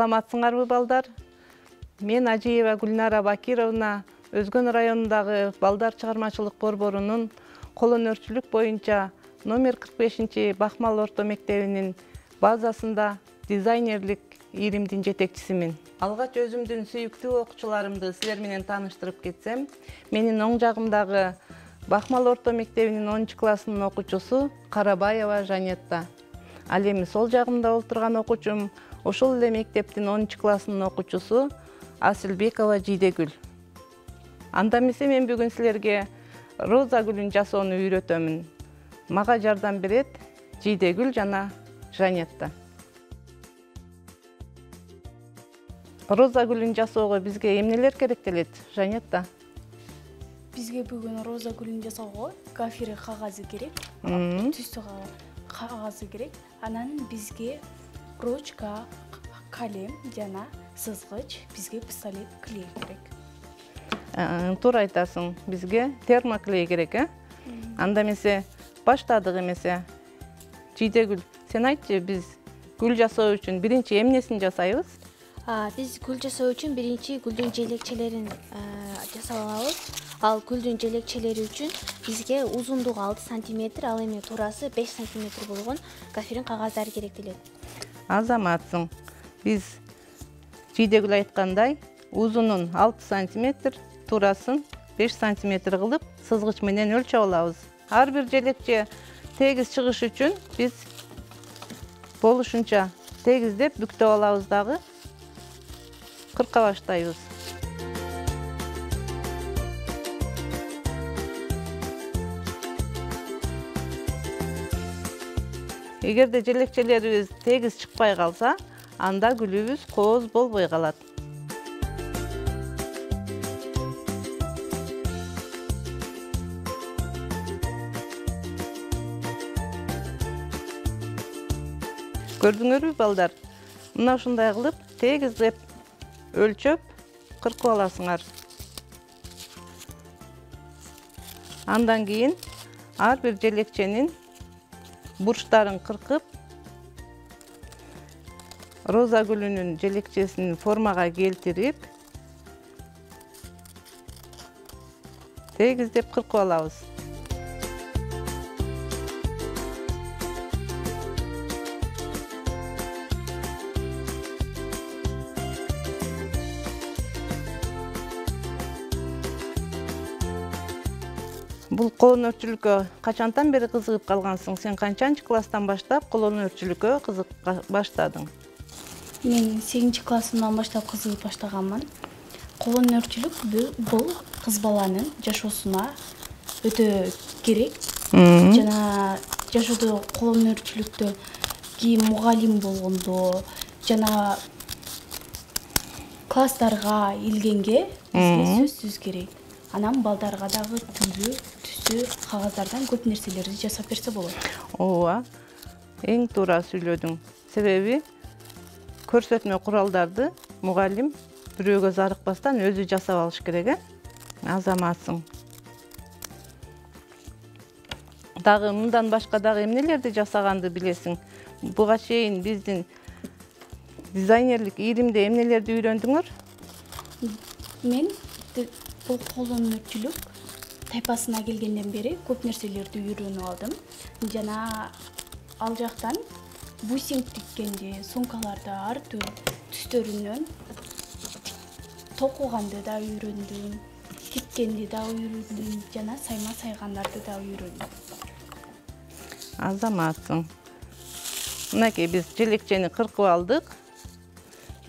Саламатсыңарбы балдар? Мен Ажиева Гүлнара Бакировна Өзгөн районундагы балдар чыгармачылык борборунун кол өнөрчүлүк боюнча номер 45 Бахмал орто мектебинин базасында дизайнерлик ийримдин жетекчисимин. Алгач өзүмдүн сүйүктүү окуучуларымды силер менен тааныштырып кетсем, менин оң жагымдагы Бахмал орто мектебинин 10 классынын окуучусу Карабаева Жанетта. Ал эми сол жагымда отурган окуучум ошол эле мектептин 10 классынын окуучусу Асылбекова Жидегүл. Анда эмесе мен бүгүн силерге роза гүлүн жасоону үйрөтөмүн. Мага жардам берет Жидегүл жана Жанетта. Роза гүлүн жасоого бизге эмнелер керектелет, Жанетта? Бизге бүгүн роза гүлүн жасоого гафири кагазы керек, түстүү кагазы керек. Анан бизге ручка, калем жана сызгыч, бизге пистолет клей керек. Туура айтасың, бизге термоклей керек, Анда эмесе баштадык эмесе. Жидегүл, сен айтчы, биз гүл жасоо үчүн биринчи эмнесин жасайбыз? Биз гүл жасоо үчүн биринчи гүлдүн желекчелерин жасап алабыз. Ал гүлдүн желекчелери үчүн бизге узундугу 6 см, ал эми турасы 5 см болгон гафирин кагаздары керектелет. Азаматсың. Биз Жидегүл айткандай, узунун 6 см, турасын 5 см кылып, сызгыч менен өлчөп алабыз. Ар бир желекче тегиз чыгыш үчүн биз болушунча тегиздеп бүктөп алабыз дагы, кырка баштайбыз. Эгерде желекчелерибиз тегиз чыкпай калса, анда гүлүбүз кооз болбой калат. Көрдүңөрбү балдар? Мына ушундай кылып тегиздеп өлчөп кыркып аласыңар. Андан кийин ар бир желекченин бурчтарын кыркып, роза гүлүнүн желекчесин формага келтирип, тегиздеп кыркып алабыз. Бул кол өнөрчүлүккө качантан бери кызыгып калгансың? Сен канчанчы класстан баштап кол өнөрчүлүккө кызыгып баштадың? Мен 8-классымдан баштап кызыгып баштаганмын. Кол өнөрчүлүк бул кыз баланын жашоосуна өтө керек. Жана жашоодо кол өнөрчүлүктө кийин мугалим болгондо жана класстарга илгенге бизге сөзсүз керек. Анан балдарга дагы түрлүү түсү кагаздардан көп нерселерди жасап берсе болот. Ооба, эң туура сүйлөдүң. Себеби көрсөтмө куралдарды мугалим бирөөгө зарыкпастан өзү жасап алыш керек, Азаматсың. Дагы мындан башка дагы эмнелерди жасаганды билесиң? Буга чейин биздин дизайнерлик ийримде эмнелерди үйрөндүңөр? Мен бул кол өнөрчүлүк тайпасына келгенден бери көп нерселерди үйрөнүп алдым. Жана ал жактан бусинг тиккенди, сумкаларды ар түрдүү түстөрүнөн токуганды да үйрөндүм, тиккенди да үйрөндүм, жана сайма сайгандарды да үйрөндүм. Азаматсың. Мынакей биз желекчени кыркып алдык.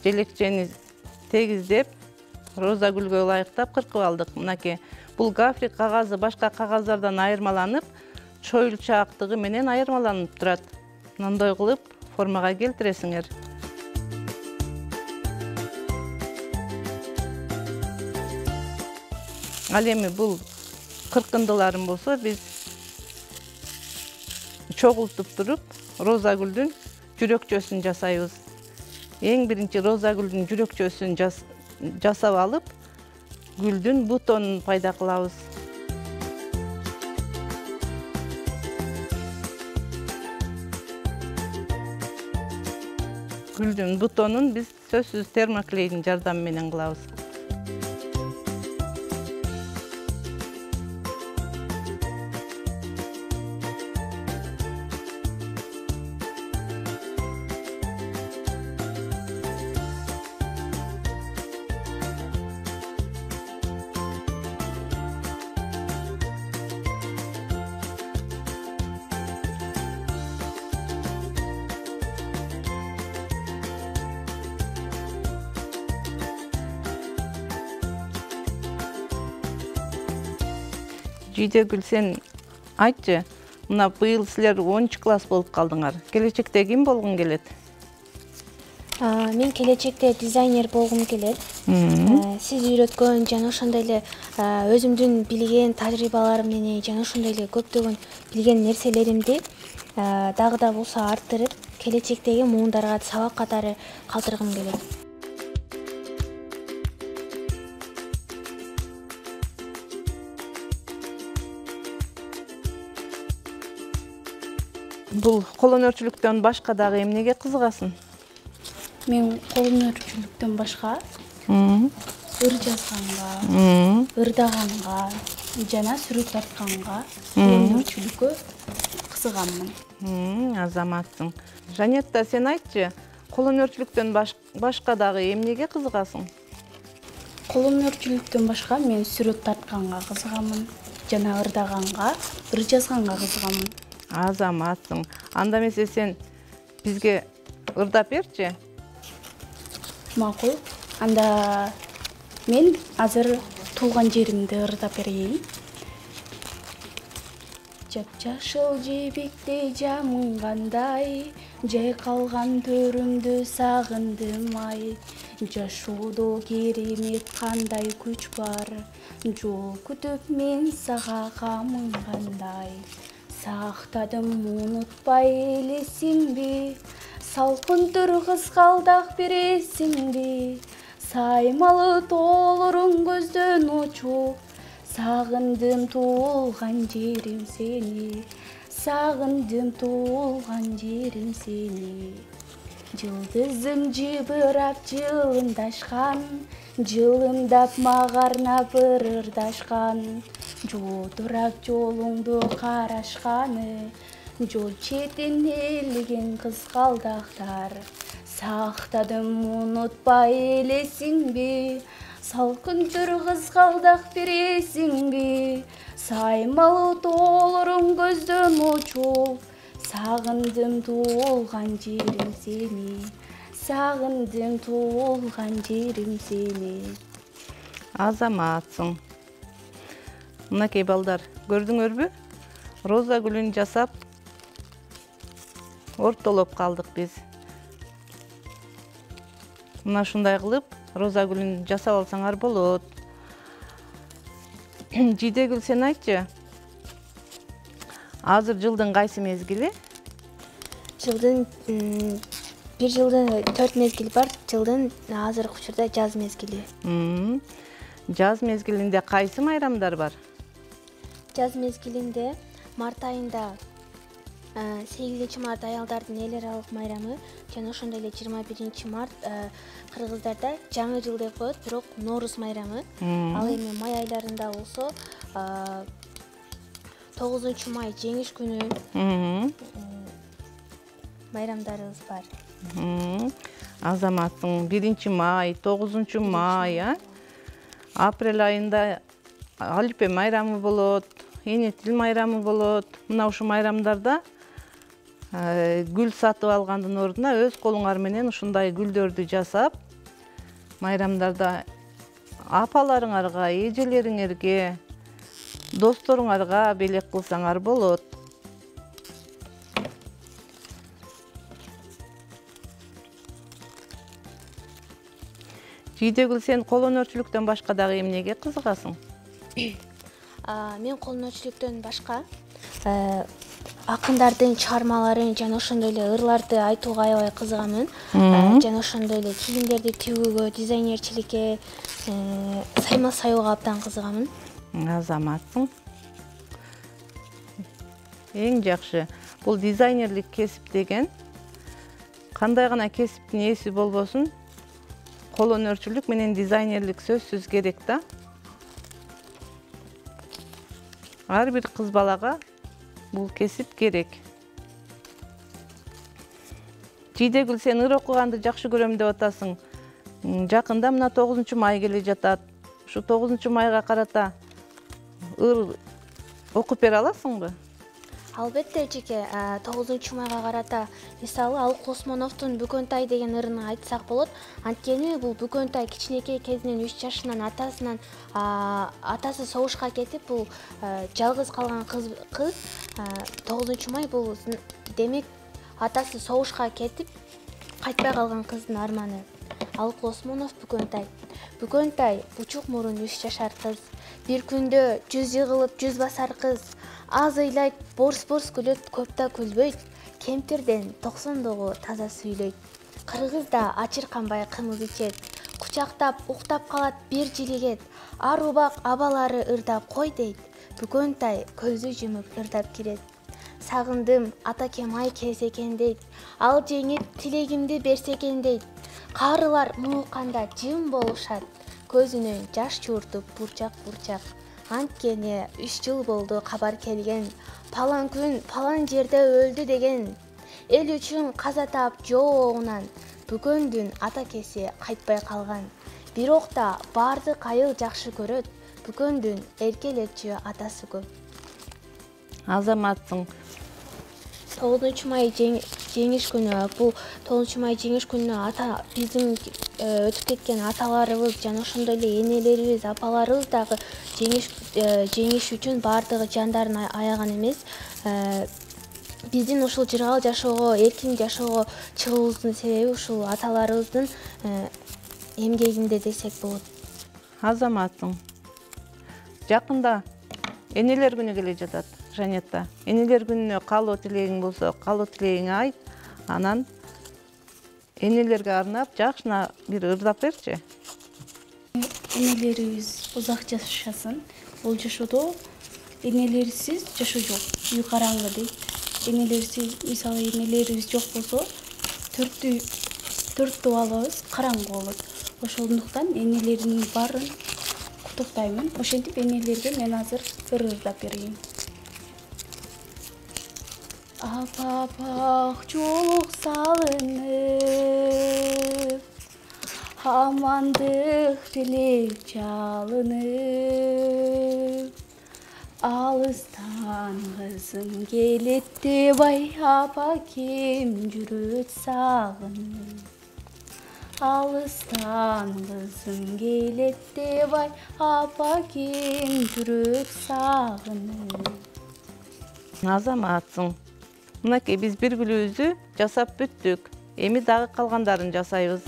Желекчени тегиздеп, роза гүлгө ылайыктап кыркып алдык. Мынакей бул гафри кагазы башка кагаздардан айырмаланып, чоюлчаактыгы менен айырмаланып турат. Мындай кылып формага келтиресиңер. Ал эми бул кыркындыларым болсо, биз чогултуп туруп, роза гүлдүн жүрөкчөсүн жасайбыз. Эң биринчи роза гүлдүн жүрөкчөсүн жасап алып, гүлдүн бутонун пайда кылабыз. гүлдүн бутонун биз сөзсүз термоклейдин жардамы менен кылабыз. Жидегүл, сен айтчы, мына быйыл силер 10 класс болуп калдыңар. Келечекте ким болгун келет? Мен келечекте дизайнер болгум келет. Сиз үйрөткөн жана ошондой эле өзүмдүн билген тажрыйбаларым менен жана ошондой эле көптөгөн билген нерселеримди дагы да болсо арттырып, келечектеги муундарга сабак катары калтыргым келет. Бул кол өнөрчүлүктөн башка дагы эмнеге кызыгасың? Мен кол өнөрчүлүктөн башка ыр жазганга, ырдаганга жана сүрөт тартканга, кол өнөрчүлүккө кызыганмын. Азаматсың. Жанетта, сен айтчы, кол өнөрчүлүктөн башка дагы эмнеге кызыгасың? Кол өнөрчүлүктөн башка мен сүрөт тартканга кызыганмын жана ырдаганга, ыр жазганга кызыганмын. Азаматсың. Анда эмесе сен бизге ырдап берчи? Макул. Анда мен азыр туулган жеримди ырдап берейин. Жап-жашыл жебиктей жамынгандай, жайкалган төрүмдү сагындым ай. Жашоодо керемет кандай күч бар, жол күтүп мен сага камынгандай. Сактадым унутпай элесиңби, салкын түр кызгалдак бересиңби, саймалы тоолоруң көздөн учуп, сагындым туулган жерим сени, сагындым туулган жерим сени. Жылдызым жыбырап жылымдашкан, жылымдап мага арнап ырдашкан. Жолдурак жолуңду карашканы, жол четин элген кызгалдактар. Сактадым унутпай элесиңби, салкын түр кызгалдак бересиңби, саймалы тоолоруң көздөн учуп, сагындым туулган жерим сени, сагындым туулган жерим сени. Азаматсың. Мынакей балдар, көрдүңөрбү? Роза гүлүн жасап ортолоп калдык биз. Мына ушундай кылып роза гүлүн жасап алсаңар болот. Жидегүл, сен айтчы. Азыр жылдын кайсы мезгили? Жылдын бир жылдын 4 мезгили бар. Жылдын азыркы учурда жаз мезгили. Жаз мезгилинде кайсы майрамдар бар? Жаз мезгилинде март айында 8-март аялдардын эл аралык майрамы жана ошондой эле 21-март кыргыздарда жаңы жыл деп коет, бирок Норуз майрамы. Ал эми май айларында болсо 9-май жеңиш күнү майрамдарыбыз бар. Азаматтың 1-май, 9-май, апрель айында Алипе майрамы болот, эне тил майрамы болот. Мына ушу майрамдарда гүл сатып алгандын ордуна өз колуңар менен ушундай гүлдөрдү жасап, майрамдарда апаларыңарга, эжелериңерге, досторуңарга белек кылсаңар болот. Жидегүл, сен кол өнөрчүлүктөн башка дагы эмнеге кызыгасың? Мен кол өнөрчүлүктөн башка акындардын чыгармаларын жана ошондой эле ырларды айтууга аябай кызыганмын. Жана ошондой эле кийимдерди тигүүгө, дизайнерчиликке, сайма саюуга абдан кызыганмын. Азаматсың. Эң жакшы. Бул дизайнерлик кесип деген Кандай гана кесиптин ээси болбосун, кол өнөрчүлүк менен дизайнерлик сөзсүз керек да. Ар бир кыз балага бул кесип керек. Жидегүл, сен ыр окуганды жакшы көрөм деп атасың. Жакында мына 9 май келе жатат. Ушу 9 майга карата ыр окуп бере аласыңбы? Албетте эжеке, 9 майга карата мисалы Алык Осмоновдун Бүкөнтай деген ырын айтсак болот. Анткени бул Бүкөнтай кичинекей кезинен 3 жашынан атасы согушка кетип, бул жалгыз калган кыз 9 май бул демек атасы согушка кетип кайтпай калган кыздын арманы. Алык Осмонов Бүкөнтай. Бүкөнтай бучук мурун 3 жашар кыз. Бир күндө 100 жыгылып 100 басар кыз. Аз ыйлайт, борс-борс күлөт, көп да күлбөйт. Кемпирден 90 таза сүйлөйт. Кыргыз да ачырканбай кымыз ичет. Кучактап, уктап калат, бир жилигет. Ар убак абалары ырдап кой дейт. Бүкөнтай көзү жумуп ырдап кирет. Сагындым, атакем ай келсе экен дейт. Ал жеңип, тилегимди берсе экен дейт. Карылар мууканда жым болушат. Көзүнөн жаш чууртуп бурчак-бурчак. Анткени 3 жыл болду кабар келген. Палан күн, палан жерде өлдү деген. Эл үчүн каза таап жоогунан Бүкөндүн атакеси кайтпай калган. Бирок да бардык айыл жакшы көрөт. Бүкөндүн эркелетчү атасы көп. Азаматсың. 9 май жеңиш күнү. Бул 9 май жеңиш күнү биздин өтүп кеткен аталарыбыз жана ошондой эле энелерибиз, апаларыбыз дагы жеңиш үчүн бардыгы жандарын аяган эмес. Биздин ушул жыргал жашоого, эркин жашоого чыгуубуздун себеби ушул аталарыбыздын эмгегинде десек болот. Азаматсың. Жакында энелер күнү келе жатат. Жанетта, энелер күнүнө каалоо тилегиң болсо, каалоо тилегиңи айт. Анан энелерге арнап жакшына бир ырдап берчи. Энелерибиз узак жашасын. Бул жашоодо энелерсиз жашоо жок. Үй караңгы дейт. Энелерсиз, мисалы энелерибиз жок болсо, төрт дубалыбыз караңгы болот. Ошондуктан энелердин баарын куттуктаймын. Ошентип энелерге мен азыр ыр ырдап берейин. Апапак жолук салынып, амандык тилеп жалынып, алыстан кызым келет деп ай, апакем жүрөт сагынып. Алыстан кызым келет деп ай, апакем жүрөт сагынып. Азаматсың. Мынакей биз бир күлүүбүздү жасап бүттүк. Эми дагы калгандарын жасайбыз.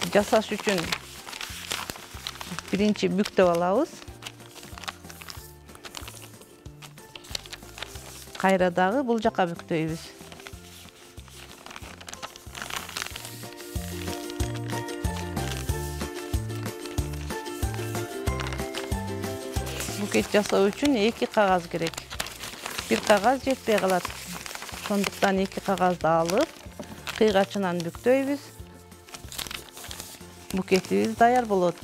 Жасаш үчүн биринчи бүктөп алабыз. Кайра дагы бул жака бүктөйбүз. Букет жасоо үчүн 2 кагаз керек. Бир кагаз жетпей калат. Ошондуктан 2 кагазды алып, кыйгачынан бүктөйбүз. Buketimiz dayar болот.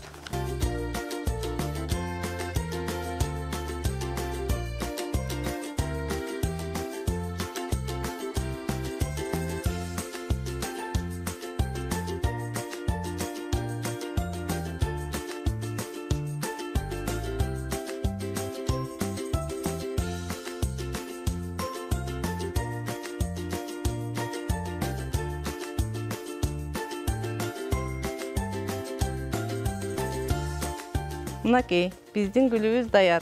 Мынакей, биздин гүлүбүз даяр.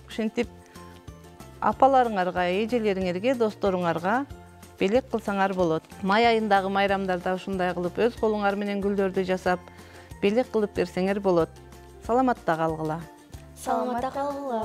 Ошентип апаларыңарга, эжелериңерге, досторуңарга белек кылсаңар болот. Май айындагы майрамдарда ушундай кылып өз колуңар менен гүлдөрдү жасап белек кылып берсеңер болот. Саламатта калгыла. Саламатта калгыла.